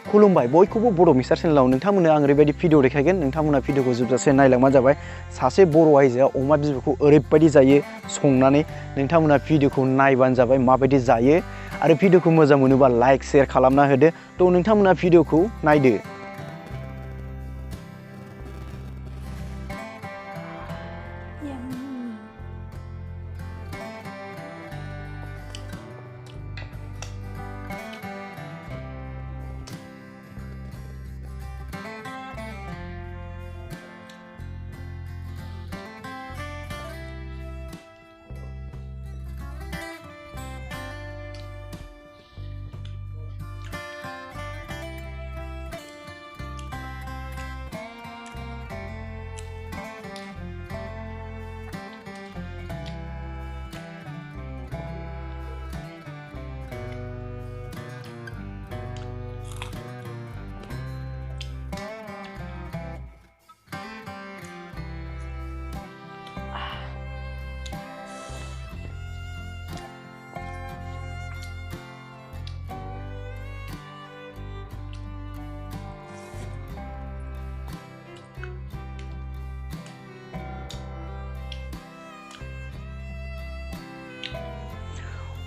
खुलुमबाय बयखौबो बड' मिस्टार चेनेलाव नोंथांमोननो आं ओरैबायदि भिडिअ देखायगोन नोंथांमोना भिडिअखौ जोबजासे नायलांबानो जाबाय सासे बर' आइजोआ अमा बिबुखौ ओरैबायदि जायो संनानै नोंथांमोना भिडिअखौ नायबानो जाबाय माबायदि जायो आरो भिडिअखौ मोजां मोनोबा लाइक शेयार खालामना होदो थ' नोंथांमोना भिडिअखौ नायदो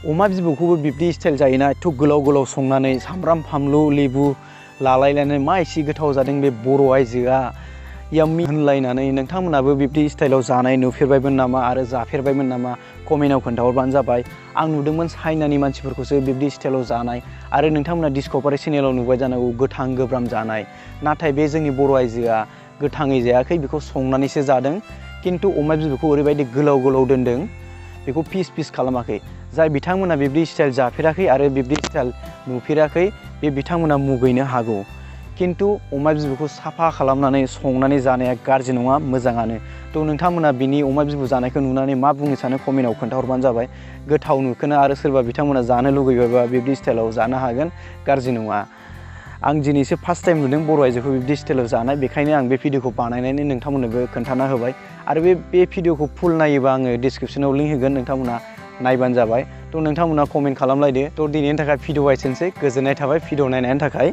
अमा बिबुखौबो बिब्दि स्टाइल जायोना एथ' गोलाव गोलाव संनानै सामब्राम फानलु लेबु लालायनानै मा एसे गोथाव जादों बे बर' आइजोआ याम्मी होनलायनानै नोंथांमोनाबो बिब्दि स्टाइलाव जानाय नुफेरबायमोन नामा आरो जाफेरबायमोन नामा कमेन्टआव खोन्थाहरबानो जाबाय आं नुदोंमोन चाइनानि मानसिफोरखौसो बिब्दि स्टाइलाव जानाय आरो नोंथांमोना डिस्कभारि चेनेलाव नुबाय जानांगौ गोथां गोब्राम जानाय नाथाय बे जोंनि बर' आइजोआ गोथाङै जायाखै बेखौ संनानैसो जादों किन्तु अमा बिबुखौ ओरैबायदि गोलाव गोलाव दोन्दों बेखौ पिस पिस खालामाखै जाय बिथांमोना बिब्दि स्टाइल जाफेराखै आरो बिब्दि स्टाइल नुफेराखै बे बिथांमोना मुगैनो हागौ किन्तु अमा बिबुखौ साफा खालामनानै संनानै जानाया गाज्रि नङा मोजाङानो थ' नोंथांमोना बिनि अमा बिबु जानायखौ नुनानै मा बुंनो सानो कमेन्टआव खोन्थाहरबानो जाबाय गोथाव नुखोना आरो सोरबा बिथांमोना जानो लुगैबायबा बिब्दि स्टाइलाव जानो हागोन गाज्रि नङा आं दिनैसो फार्स्ट टाइम नुदों बर' आइजोखौ बिब्दि स्टाइलाव जानाय बेखायनो आं बे भिडिअखौ बानायनानै नोंथांमोननोबो खोन्थाना होबाय आरो बे भिडिअखौ फुल नायोबा आङो डिसक्रिपसनाव लिंक होगोन नोंथांमोना नायबानो जाबाय थ' नोंथांमोना कमेन्ट खालामलायदो थ' दिनैनि थाखाय भिडिअ एसेनोसै गोजोननाय थाबाय भिडिअ नायनायनि थाखाय